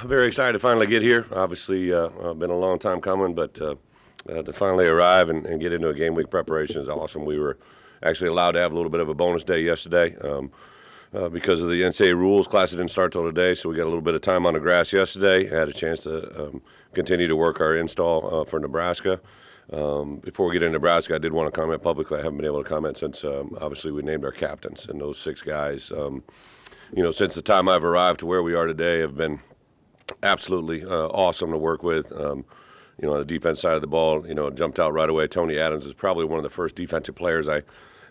very excited to finally get here. Obviously, been a long time coming, but to finally arrive and get into a game week preparation is awesome. We were actually allowed to have a little bit of a bonus day yesterday because of the NCAA rules. Class didn't start till today, so we got a little bit of time on the grass yesterday. Had a chance to continue to work our install for Nebraska. Before we get into Nebraska, I did want to comment publicly. I haven't been able to comment since obviously we named our captains, and those 6 guys, since the time I've arrived to where we are today, have been absolutely awesome to work with. On the defense side of the ball, jumped out right away. Tony Adams is probably one of the first defensive players I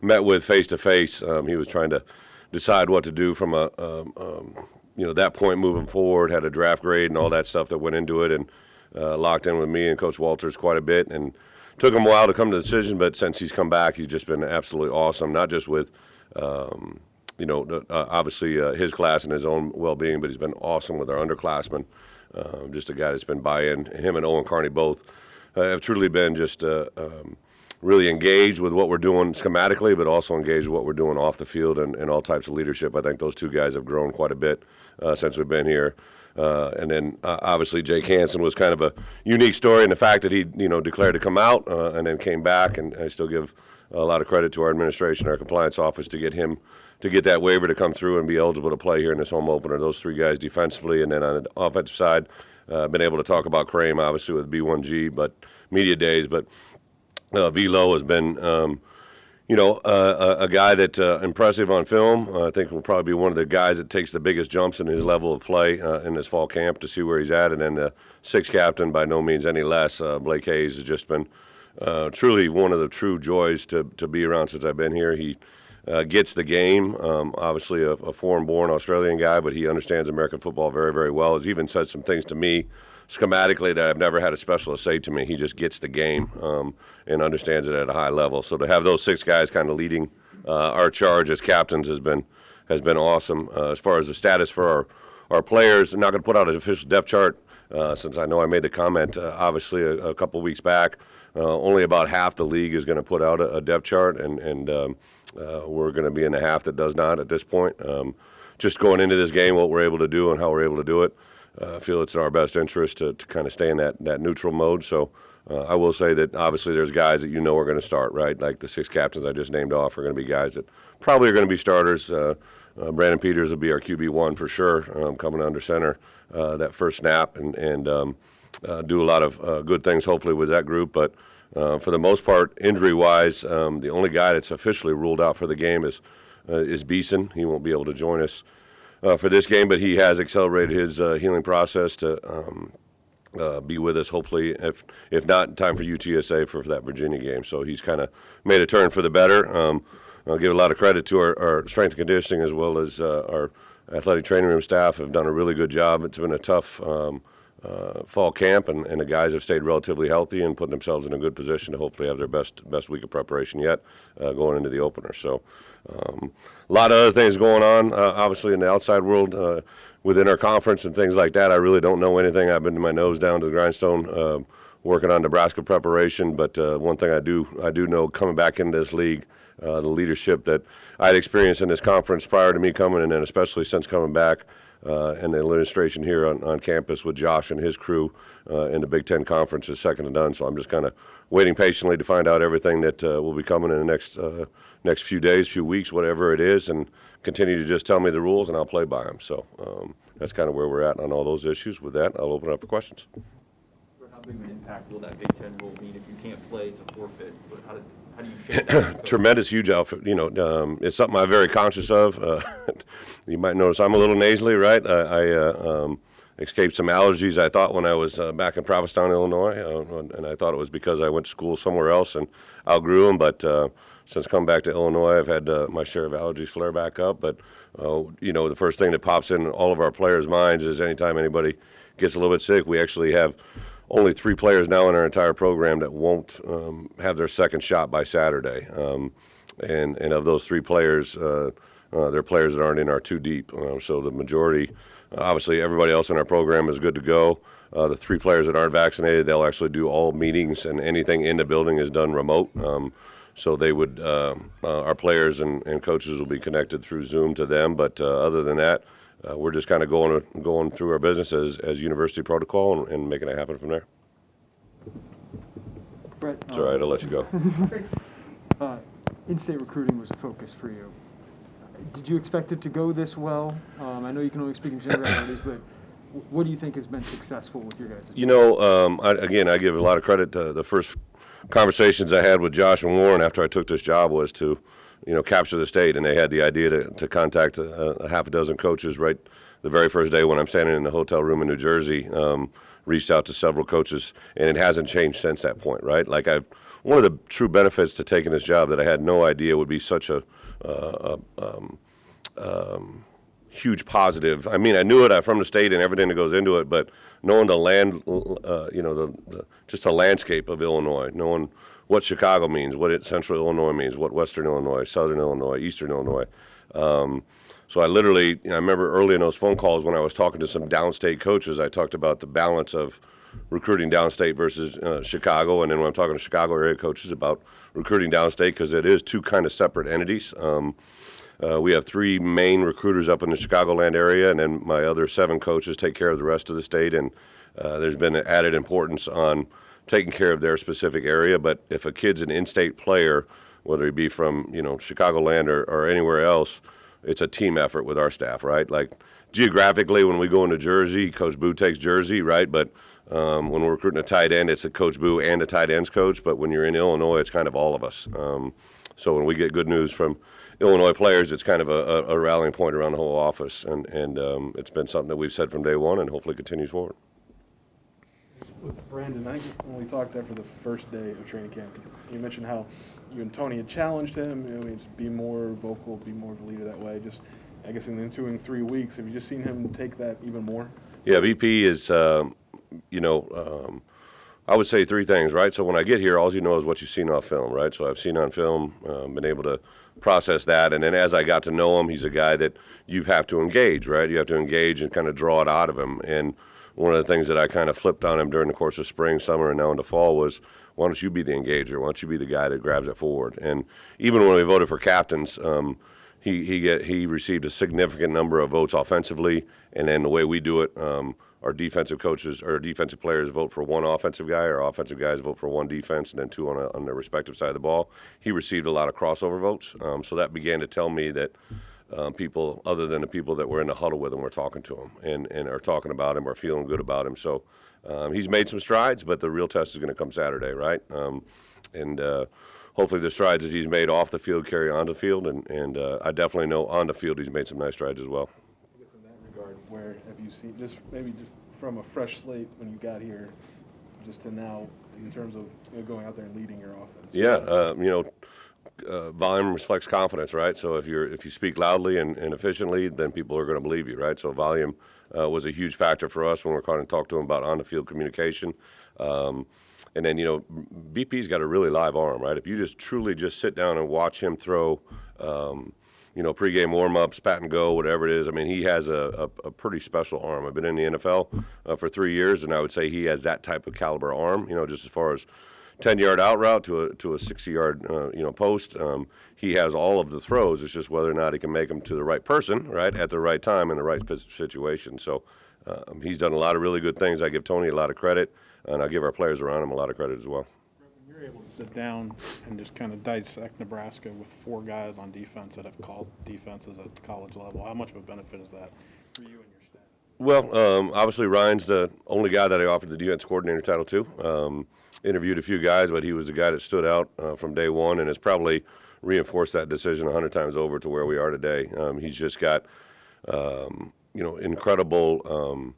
met with face to face. He was trying to decide what to do from that point moving forward, had a draft grade and all that stuff that went into it, and locked in with me and Coach Walters quite a bit, and took him a while to come to the decision, but since he's come back, he's just been absolutely awesome, not just with obviously his class and his own well-being, but he's been awesome with our underclassmen. Just a guy that's been buy-in. Him and Owen Carney both have truly been just really engaged with what we're doing schematically, but also engaged with what we're doing off the field and all types of leadership. I think those 2 guys have grown quite a bit since we've been here. And then obviously Jake Hansen was kind of a unique story in the fact that he declared to come out and then came back, and I still give a lot of credit to our administration, our compliance office, to get him to get that waiver to come through and be eligible to play here in this home opener. Those 3 guys defensively, and then on the offensive side, been able to talk about Crane obviously with B1G, but media days, but Velo has been a guy that impressive on film. I think will probably be one of the guys that takes the biggest jumps in his level of play in this fall camp to see where he's at. And then the 6th captain, by no means any less, Blake Hayes, has just been truly one of the true joys to be around since I've been here. He gets the game, obviously a foreign-born Australian guy, but he understands American football very, very well. He's even said some things to me schematically that I've never had a specialist say to me. He just gets the game and understands it at a high level. So to have those 6 guys kind of leading our charge as captains has been awesome. As far as the status for our players, I'm not going to put out an official depth chart since I know I made the comment obviously a couple weeks back. Only about half the league is going to put out a depth chart, and we're going to be in the half that does not at this point. Just going into this game, what we're able to do and how we're able to do it, I feel it's in our best interest to kind of stay in that neutral mode. So I will say that obviously there's guys that are going to start, right? Like the 6 captains I just named off are going to be guys that probably are going to be starters. Brandon Peters will be our QB1 for sure, coming under center that first snap and do a lot of good things hopefully with that group. But for the most part, injury-wise, the only guy that's officially ruled out for the game is Beeson. He won't be able to join us for this game, but he has accelerated his healing process to be with us hopefully, if not in time for UTSA for that Virginia game. So he's kind of made a turn for the better. I'll give a lot of credit to our strength and conditioning as well as our athletic training room staff have done a really good job. It's been a tough fall camp, and the guys have stayed relatively healthy and put themselves in a good position to hopefully have their best week of preparation yet going into the opener. So a lot of other things going on, obviously in the outside world within our conference and things like that. I really don't know anything. I've been to my nose down to the grindstone working on Nebraska preparation, but one thing I do know coming back into this league, the leadership that I'd experienced in this conference prior to me coming, and then especially since coming back, and the administration here on campus with Josh and his crew in the Big Ten Conference is second to none. So I'm just kind of waiting patiently to find out everything that will be coming in the next few days, few weeks, whatever it is, and continue to just tell me the rules and I'll play by them. So that's kind of where we're at on all those issues. With that, I'll open it up for questions. How big of an impact will that Big Ten rule mean if you can't play? It's a forfeit. But how do you shape that? Tremendous, huge outfit. It's something I'm very conscious of. You might notice I'm a little nasally, right? I escaped some allergies, I thought, when I was back in Provincetown, Illinois, and I thought it was because I went to school somewhere else and outgrew them. But since coming back to Illinois, I've had my share of allergies flare back up. But, the first thing that pops in all of our players' minds is anytime anybody gets a little bit sick, we actually have only 3 players now in our entire program that won't have their second shot by Saturday. And of those 3 players, they're players that aren't in our 2 deep. So the majority, obviously everybody else in our program is good to go. The 3 players that aren't vaccinated, they'll actually do all meetings, and anything in the building is done remote. So they would, our players and coaches will be connected through Zoom to them. But other than that, we're just kind of going through our business as university protocol and making it happen from there. Bret, It's all right. I'll let you go. In-state recruiting was a focus for you. Did you expect it to go this well? I know you can only speak in generalities, but what do you think has been successful with your guys? You know, I give a lot of credit to the first conversations I had with Josh and Warren after I took this job was to, capture the state, and they had the idea to contact a half a dozen coaches right the very first day when I'm standing in the hotel room in New Jersey. Reached out to several coaches, and it hasn't changed since that point, right? Like one of the true benefits to taking this job that I had no idea would be such a huge positive. I mean, I knew it from the state and everything that goes into it, but knowing the land, just the landscape of Illinois, knowing what Chicago means, what Central Illinois means, what Western Illinois, Southern Illinois, Eastern Illinois. So I remember early in those phone calls when I was talking to some downstate coaches, I talked about the balance of recruiting downstate versus Chicago, and then when I'm talking to Chicago area coaches about recruiting downstate, because it is two kind of separate entities. We have 3 main recruiters up in the Chicagoland area, and then my other 7 coaches take care of the rest of the state, and there's been an added importance on taking care of their specific area. But if a kid's an in-state player, whether he be from Chicagoland or anywhere else, it's a team effort with our staff, right? Like geographically, when we go into Jersey, Coach Boo takes Jersey, right? But when we're recruiting a tight end, it's a Coach Boo and a tight ends coach. But when you're in Illinois, it's kind of all of us. So when we get good news from Illinois players, it's kind of a rallying point around the whole office, and it's been something that we've said from day one and hopefully continues forward. With Brandon, I think when we talked after the first day of training camp, you mentioned how you and Tony had challenged him, to be more vocal, be more of a leader that way. Just, I guess, in the ensuing 3 weeks, have you just seen him take that even more? Yeah, VP is, I would say 3 things, right? So when I get here, all you know is what you've seen off film, right? So I've seen on film, been able to process that, and then as I got to know him, he's a guy that you have to engage, right? You have to engage and kind of draw it out of him. And one of the things that I kind of flipped on him during the course of spring, summer, and now into fall was, why don't you be the engager? Why don't you be the guy that grabs it forward? And even when we voted for captains, he received a significant number of votes offensively, and then the way we do it, our defensive coaches or defensive players vote for 1 offensive guy, our offensive guys vote for 1 defense, and then 2 on their respective side of the ball. He received a lot of crossover votes, so that began to tell me that people other than the people that were in the huddle with him were talking to him and are talking about him or feeling good about him. So he's made some strides, but the real test is going to come Saturday, right? And hopefully the strides that he's made off the field carry on the field, and I definitely know on the field he's made some nice strides as well. I guess in that regard, where have you seen, just from a fresh slate when you got here, just to now, in terms of going out there and leading your offense? Yeah, volume reflects confidence, right? So if you speak loudly and efficiently, then people are going to believe you, right? So volume was a huge factor for us when we're trying to talk to him about on-the-field communication. And then, BP's got a really live arm, right? If you just truly just sit down and watch him throw, pregame warm-ups, pat and go, whatever it is, I mean, he has a pretty special arm. I've been in the NFL for 3 years, and I would say he has that type of caliber arm, just as far as 10-yard out route to a 60-yard post. He has all of the throws. It's just whether or not he can make them to the right person, right, at the right time in the right situation. So he's done a lot of really good things. I give Tony a lot of credit, and I give our players around him a lot of credit as well. When you're able to sit down and just kind of dissect Nebraska with 4 guys on defense that have called defenses at the college level, how much of a benefit is that for you and your staff? Well, obviously Ryan's the only guy that I offered the defense coordinator title to. Interviewed a few guys, but he was the guy that stood out from day one and has probably reinforced that decision 100 times over to where we are today. He's just got, incredible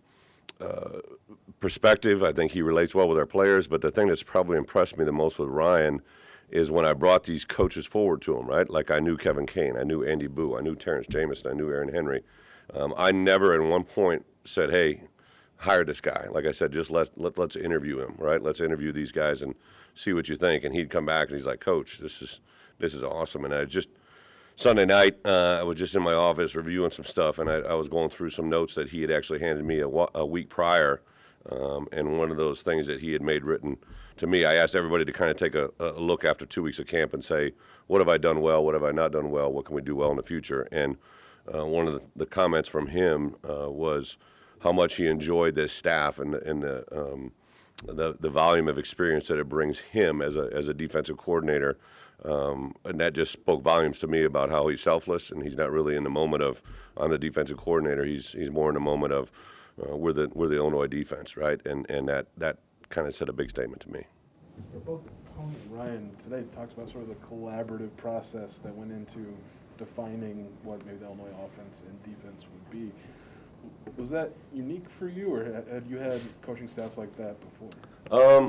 perspective. I think he relates well with our players, but the thing that's probably impressed me the most with Ryan is when I brought these coaches forward to him, right? Like I knew Kevin Kane, I knew Andy Boo, I knew Terrence Jamison, I knew Aaron Henry. I never at one point said, hey, hire this guy. Like I said, just let's interview him, right? Let's interview these guys and see what you think. And he'd come back and he's like, Coach, this is awesome. And Sunday night, I was just in my office reviewing some stuff, and I was going through some notes that he had actually handed me a week prior. And one of those things that he had made written to me, I asked everybody to kind of take a look after 2 weeks of camp and say, what have I done well? What have I not done well? What can we do well in the future? And one of the comments from him was how much he enjoyed this staff and the volume of experience that it brings him as a defensive coordinator. And that just spoke volumes to me about how he's selfless and he's not really in the moment of I'm the defensive coordinator. He's more in the moment of we're the Illinois defense, right? And that kind of said a big statement to me. Both Tony and Ryan today talks about sort of the collaborative process that went into defining what maybe the Illinois offense and defense would be. Was that unique for you, or had you had coaching staffs like that before?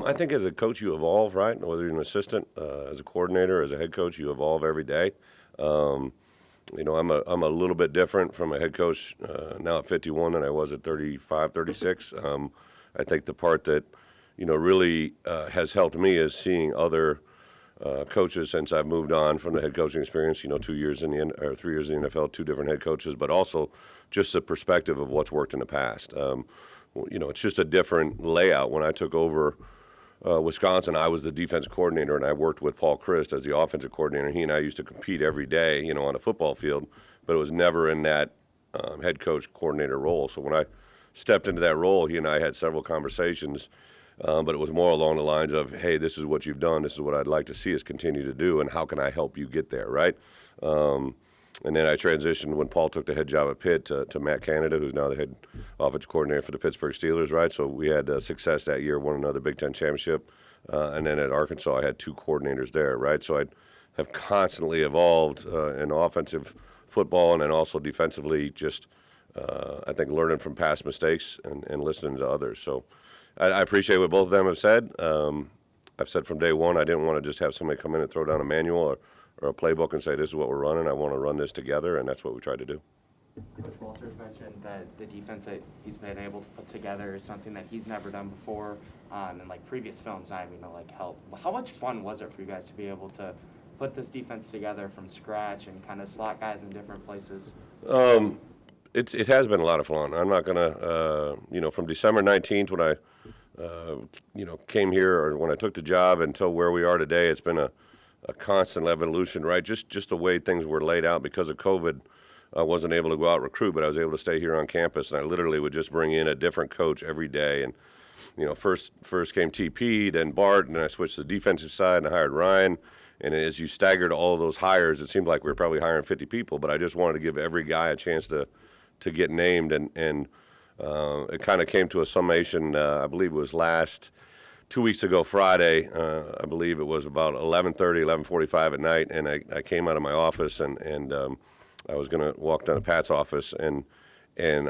I think as a coach you evolve, right? Whether you're an assistant, as a coordinator, as a head coach, you evolve every day. I'm a little bit different from a head coach now at 51 than I was at 35, 36. I think the part that really has helped me is seeing other coaches since I've moved on from the head coaching experience. 2 years in or 3 years in the NFL, two different head coaches, but also just the perspective of what's worked in the past. It's just a different layout. When I took over Wisconsin, I was the defense coordinator, and I worked with Paul Christ as the offensive coordinator. He and I used to compete every day, on a football field, but it was never in that head coach coordinator role. So when I stepped into that role, he and I had several conversations. But it was more along the lines of, hey, this is what you've done, this is what I'd like to see us continue to do, and how can I help you get there, right? And then I transitioned when Paul took the head job at Pitt to Matt Canada, who's now the head offensive coordinator for the Pittsburgh Steelers, right? So we had success that year, won another Big Ten championship. And then at Arkansas, I had two coordinators there, right? So I have constantly evolved in offensive football and then also defensively, just I think learning from past mistakes and listening to others. So I appreciate what both of them have said. I've said from day one I didn't want to just have somebody come in and throw down a manual or a playbook and say this is what we're running. I want to run this together, and that's what we tried to do. Coach Walters mentioned that the defense that he's been able to put together is something that he's never done before, and like previous films, help. How much fun was it for you guys to be able to put this defense together from scratch and kind of slot guys in different places? It has been a lot of fun. I'm not gonna, from December 19th when I, came here or when I took the job until where we are today, it's been a constant evolution, right? Just the way things were laid out because of COVID. I wasn't able to go out and recruit, but I was able to stay here on campus, and I literally would just bring in a different coach every day. And first came TP, then Bart, and then I switched to the defensive side and I hired Ryan. And as you staggered all of those hires, it seemed like we were probably hiring 50 people, but I just wanted to give every guy a chance to get named, and it kind of came to a summation. I believe it was 2 weeks ago Friday. I believe it was about 11:30, 11:45 at night, and I came out of my office and I was going to walk down to Pat's office, and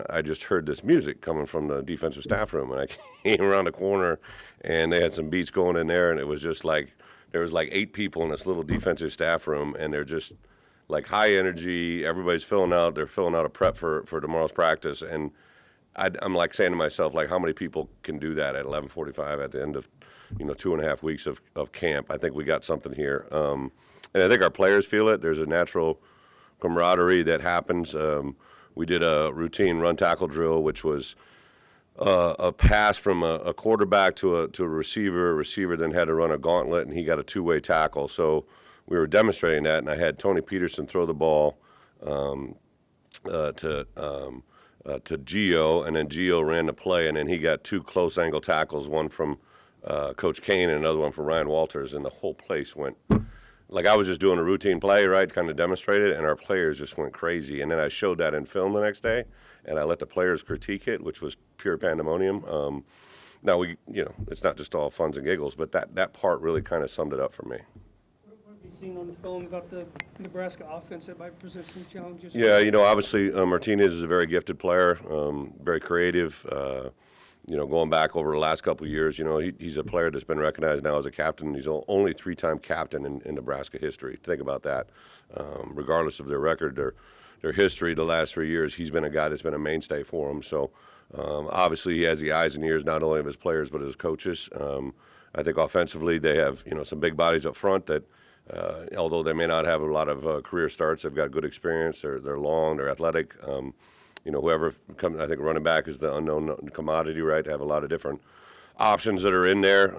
I just heard this music coming from the defensive staff room, and I came around the corner, and they had some beats going in there, and it was just like there was like 8 people in this little defensive staff room, and they're just like high energy. Everybody's they're filling out a prep for tomorrow's practice, and I'm like saying to myself, like, how many people can do that at 11:45 at the end of 2.5 weeks of camp? I think we got something here, and I think our players feel it. There's a natural camaraderie that happens. We did a routine run tackle drill, which was a pass from a quarterback to a receiver. A receiver then had to run a gauntlet, and he got a two-way tackle. So we were demonstrating that, and I had Tony Peterson throw the ball to Gio, and then Gio ran the play, and then he got 2 close angle tackles, one from Coach Kane and another one from Ryan Walters, and the whole place went like I was just doing a routine play, right, kind of demonstrated, and our players just went crazy. And then I showed that in film the next day, and I let the players critique it, which was pure pandemonium. Now, it's not just all funs and giggles, but that part really kind of summed it up for me. What have you seen on the film about the Nebraska offense that might present some challenges? Yeah, obviously Martinez is a very gifted player, very creative. Going back over the last couple of years, he's a player that's been recognized now as a captain. He's only 3-time captain in Nebraska history. Think about that. Regardless of their record, their history, the last 3 years, he's been a guy that's been a mainstay for them. So obviously he has the eyes and ears not only of his players but his coaches. I think offensively they have some big bodies up front that although they may not have a lot of career starts, they've got good experience. They're long, they're athletic. Whoever comes, I think running back is the unknown commodity, right? They have a lot of different options that are in there.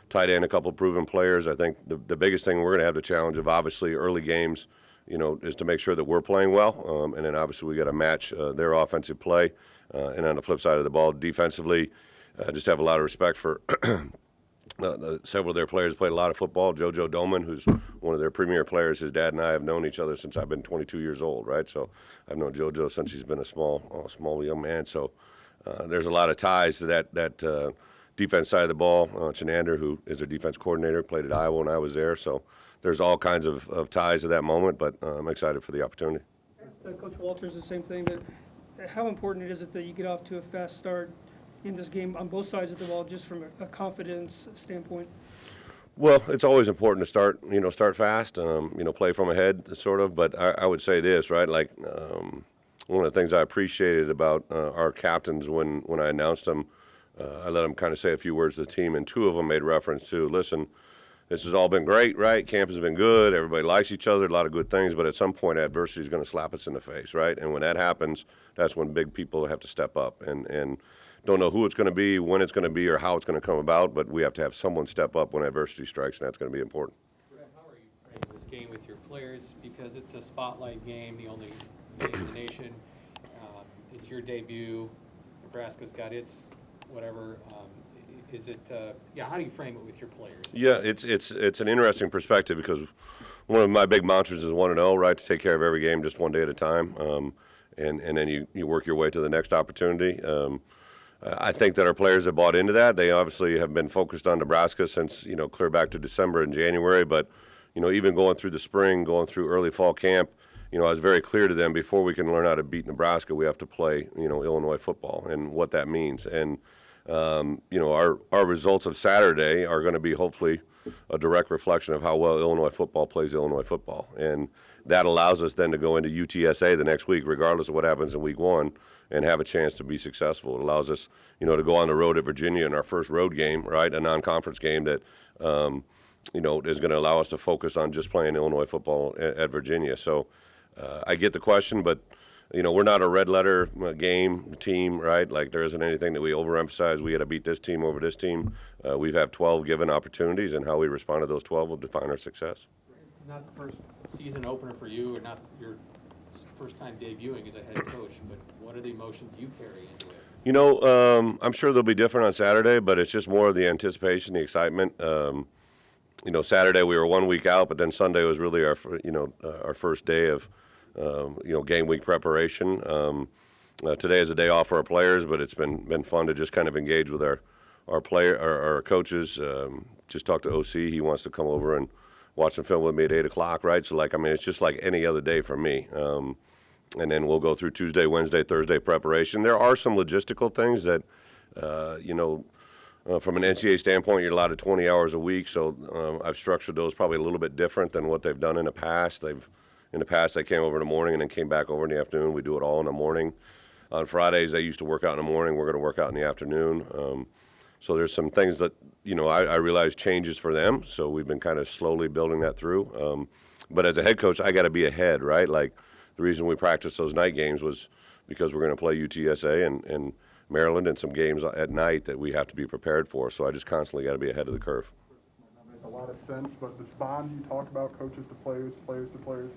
Tight end, a couple proven players. I think the biggest thing we're going to have the challenge of obviously early games is to make sure that we're playing well, and then obviously we got to match their offensive play. And on the flip side of the ball, defensively, just have a lot of respect for several of their players. Played a lot of football. JoJo Doman, who's one of their premier players, his dad and I have known each other since I've been 22 years old, right? So I've known JoJo since he's been a small young man. So there's a lot of ties to that defense side of the ball. Chenander, who is their defense coordinator, played at Iowa when I was there. So there's all kinds of ties to that moment, but I'm excited for the opportunity. Coach Walters, the same thing, that how important is it that you get off to a fast start in this game on both sides of the ball, just from a confidence standpoint? Well, it's always important to start fast, play from ahead, sort of. But I would say this, right? Like, one of the things I appreciated about our captains when I announced them, I let them kind of say a few words to the team, and two of them made reference to, listen, this has all been great, right? Camp has been good. Everybody likes each other, a lot of good things. But at some point, adversity is going to slap us in the face, right? And when that happens, that's when big people have to step up. And don't know who it's going to be, when it's going to be, or how it's going to come about. But we have to have someone step up when adversity strikes, and that's going to be important. Brett, how are you playing this game with your players? Because it's a spotlight game, the only game in the nation. It's your debut. Nebraska's got its whatever. Is it? How do you frame it with your players? Yeah, it's an interesting perspective because one of my big mantras is 1-0, right? To take care of every game just one day at a time, and then you work your way to the next opportunity. I think that our players have bought into that. They obviously have been focused on Nebraska since clear back to December and January, but even going through the spring, going through early fall camp, I was very clear to them, before we can learn how to beat Nebraska, we have to play Illinois football and what that means. And our results of Saturday are going to be hopefully a direct reflection of how well Illinois football plays Illinois football. And that allows us then to go into UTSA the next week, regardless of what happens in week one, and have a chance to be successful. It allows us, to go on the road at Virginia in our first road game, right, a non-conference game that, is going to allow us to focus on just playing Illinois football at Virginia. So I get the question, but we're not a red letter game team, right? Like, there isn't anything that we overemphasize. We got to beat this team over this team. We've had 12 given opportunities, and how we respond to those 12 will define our success. It's not the first season opener for you, or not your first time debuting as a head coach, but what are the emotions you carry into it? I'm sure they'll be different on Saturday, but it's just more of the anticipation, the excitement. Saturday we were 1 week out, but then Sunday was really our first day of game week preparation. Today is a day off for our players, but it's been fun to just kind of engage with our coaches. Just talked to OC. He wants to come over and watch some film with me at 8 o'clock, right? So it's just like any other day for me. And then we'll go through Tuesday, Wednesday, Thursday preparation. There are some logistical things that, from an NCAA standpoint, you're allowed to 20 hours a week. So I've structured those probably a little bit different than what they've done in the past. In the past, they came over in the morning and then came back over in the afternoon. We do it all in the morning. On Fridays, they used to work out in the morning. We're going to work out in the afternoon. So there's some things that, I realize changes for them. So we've been kind of slowly building that through. But as a head coach, I got to be ahead, right? Like, the reason we practiced those night games was because we're going to play UTSA and Maryland and some games at night that we have to be prepared for. So I just constantly got to be ahead of the curve. A lot of sense, but this bond you talk about, coaches to players, players to players,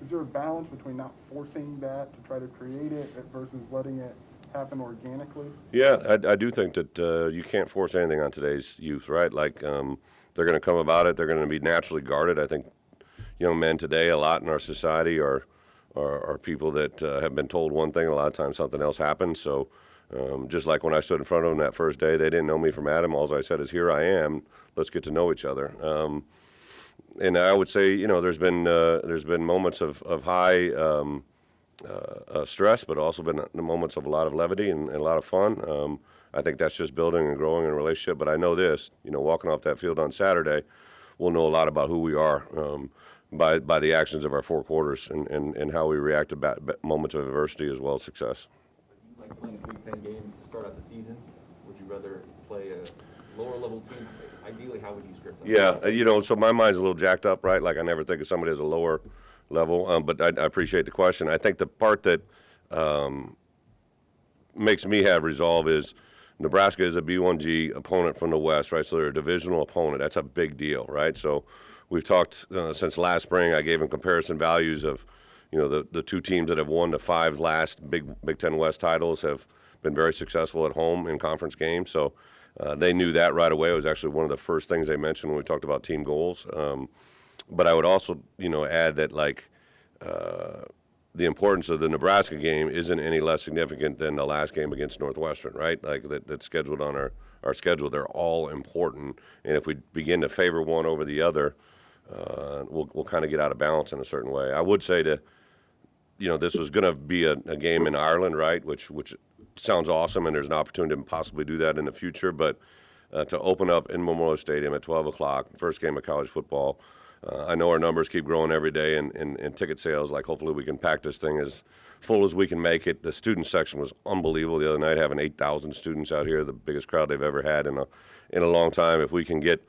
is there a balance between not forcing that to try to create it versus letting it happen organically? Yeah, I do think that you can't force anything on today's youth, right? Like, they're going to come about it. They're going to be naturally guarded. I think young men today, a lot in our society, are people that have been told one thing, a lot of times something else happens. So just like when I stood in front of them that first day, they didn't know me from Adam. All I said is, here I am. Let's get to know each other. And I would say, there's been moments of high stress, but also been moments of a lot of levity and a lot of fun. I think that's just building and growing in a relationship. But I know this, walking off that field on Saturday, we'll know a lot about who we are by the actions of our four quarters and how we react to moments of adversity as well as success. Do you like playing a Big Ten game to start out the season? Would you rather play a lower level team? Ideally, how would you script that? Yeah, so my mind's a little jacked up, right? Like, I never think of somebody as a lower level, but I appreciate the question. I think the part that makes me have resolve is Nebraska is a B1G opponent from the West, right? So they're a divisional opponent. That's a big deal, right? So we've talked since last spring. I gave him comparison values of, the two teams that have won the 5 last Big Ten West titles have been very successful at home in conference games. So they knew that right away. It was actually one of the first things they mentioned when we talked about team goals. But I would also, add that the importance of the Nebraska game isn't any less significant than the last game against Northwestern, right? Like that's scheduled on our schedule. They're all important, and if we begin to favor one over the other, we'll kind of get out of balance in a certain way. I would say this was going to be a game in Ireland, right? Which sounds awesome, and there's an opportunity to possibly do that in the future. But to open up in Memorial Stadium at 12 o'clock, first game of college football. I know our numbers keep growing every day in ticket sales. Like, hopefully we can pack this thing as full as we can make it. The student section was unbelievable the other night, having 8,000 students out here, the biggest crowd they've ever had in a long time. If we can get,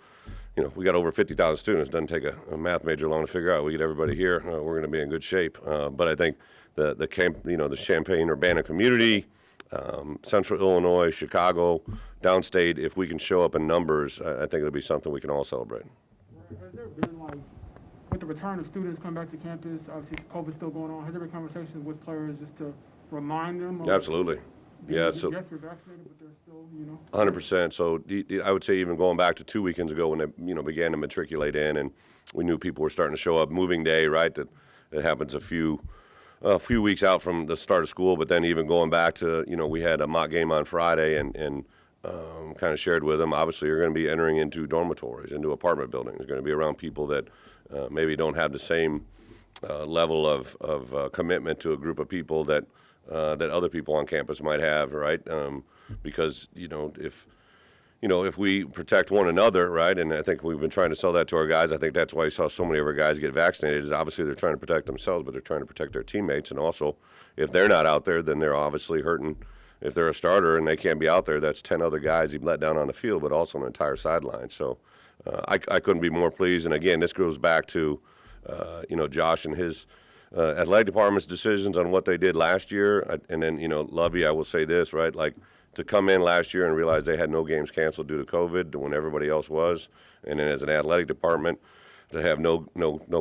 we got over 50,000 students. Doesn't take a math major long to figure out. We get everybody here, we're going to be in good shape. But I think the Champaign-Urbana community, Central Illinois, Chicago, downstate, if we can show up in numbers, I think it'll be something we can all celebrate. Has there been, with the return of students coming back to campus, obviously COVID's still going on, has there been conversations with players just to remind them? Absolutely. Yeah. So yes, they're vaccinated, but they're still, 100%. So I would say even going back to 2 weekends ago when they, began to matriculate in, and we knew people were starting to show up. Moving day, right? That happens a few weeks out from the start of school. But then even going back to, we had a mock game on Friday, and kind of shared with them, obviously you're going to be entering into dormitories, into apartment buildings. You're going to be around people that maybe don't have the same level of commitment to a group of people that other people on campus might have, right? Because, if we protect one another, right, and I think we've been trying to sell that to our guys. I think that's why you saw so many of our guys get vaccinated, is obviously they're trying to protect themselves, but they're trying to protect their teammates. And also, if they're not out there, then they're obviously hurting. If they're a starter and they can't be out there, that's 10 other guys you've let down on the field, but also on the entire sideline. So I couldn't be more pleased. And again, this goes back to, Josh and his athletic department's decisions on what they did last year. And then, Lovey, I will say this, right? Like, to come in last year and realize they had no games canceled due to COVID when everybody else was. And then as an athletic department, to have no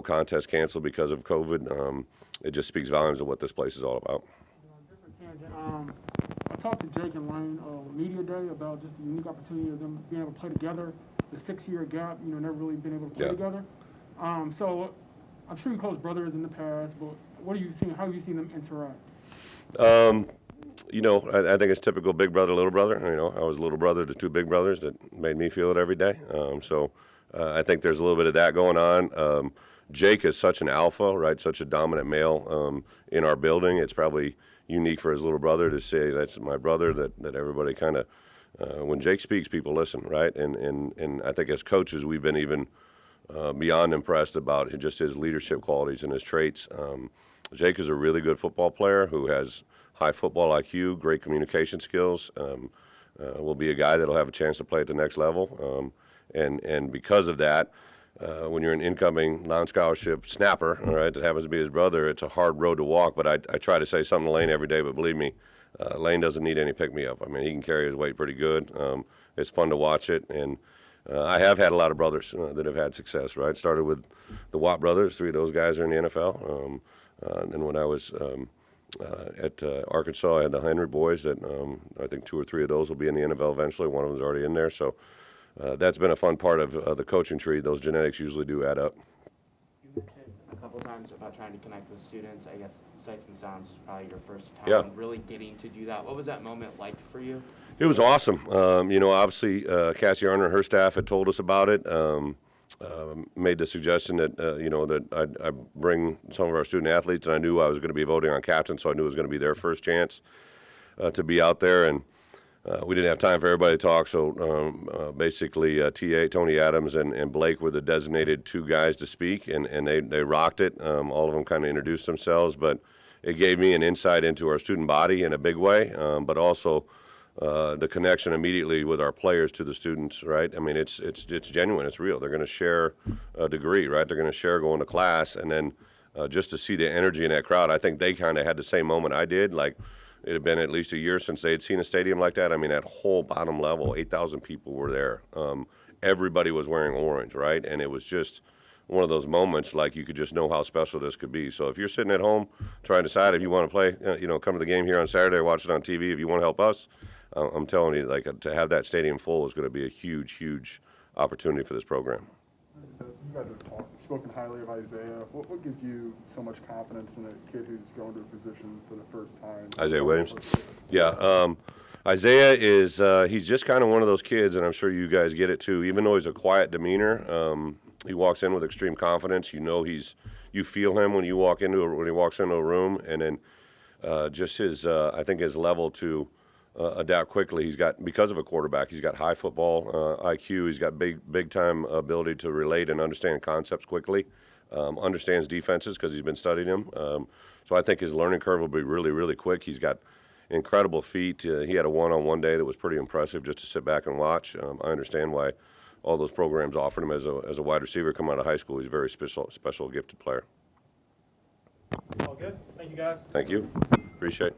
contest canceled because of COVID, it just speaks volumes of what this place is all about. Different tangent. I talked to Jake and Lane on Media Day about just the unique opportunity of them being able to play together, the 6-year gap, never really been able to play together. So I'm sure you close brothers in the past, but what are you seeing? How have you seen them interact? I think it's typical big brother, little brother. I was little brother to 2 big brothers that made me feel it every day. I think there's a little bit of that going on. Jake is such an alpha, right? Such a dominant male in our building. It's probably unique for his little brother to say that's my brother. That everybody kind of, when Jake speaks, people listen, right? And I think as coaches, we've been even beyond impressed about just his leadership qualities and his traits. Jake is a really good football player who has high football IQ, great communication skills. Will be a guy that'll have a chance to play at the next level. And because of that, when you're an incoming non-scholarship snapper, all right, that happens to be his brother, it's a hard road to walk. But I try to say something to Lane every day, but believe me, Lane doesn't need any pick-me-up. I mean, he can carry his weight pretty good. It's fun to watch it. And I have had a lot of brothers that have had success, right? Started with the Watt brothers. 3 of those guys are in the NFL. And when I was at Arkansas, I had the Henry boys that I think 2 or 3 of those will be in the NFL eventually. One of them's already in there. So that's been a fun part of the coaching tree. Those genetics usually do add up. You mentioned a couple times about trying to connect with students. I guess Sights and Sounds was probably your first time really getting to do that. What was that moment like for you? It was awesome. Obviously, Cassie Arner and her staff had told us about it. Made the suggestion that that I'd bring some of our student athletes, and I knew I was going to be voting on captain, so I knew it was going to be their first chance to be out there. And we didn't have time for everybody to talk, so basically Tony Adams and Blake were the designated 2 guys to speak, and they rocked it. All of them kind of introduced themselves, but it gave me an insight into our student body in a big way, but also the connection immediately with our players to the students, right? I mean, it's genuine, it's real. They're going to share a degree, right? They're going to share going to class, and then just to see the energy in that crowd, I think they kind of had the same moment I did. Like, it had been at least a year since they had seen a stadium like that. I mean, that whole bottom level, 8,000 people were there. Everybody was wearing orange, right? And it was just one of those moments like you could just know how special this could be. So if you're sitting at home trying to decide if you want to play, come to the game here on Saturday or watch it on TV, if you want to help us, I'm telling you, like, to have that stadium full is going to be a huge, huge opportunity for this program. You guys have spoken highly of Isaiah. What gives you so much confidence in a kid who's going to a position for the first time? Isaiah Williams? Yeah. Isaiah is, he's just kind of one of those kids, and I'm sure you guys get it too. Even though he's a quiet demeanor, he walks in with extreme confidence. You feel him when he walks into a room, and then just his, I think his level to adapt quickly. Because of a quarterback, he's got high football IQ. He's got big time ability to relate and understand concepts quickly. Understands defenses because he's been studying them. So I think his learning curve will be really, really quick. He's got incredible feet. He had a one-on-one day that was pretty impressive just to sit back and watch. I understand why all those programs offered him as a wide receiver coming out of high school. He's a very special gifted player. All good. Thank you, guys. Thank you. Appreciate it.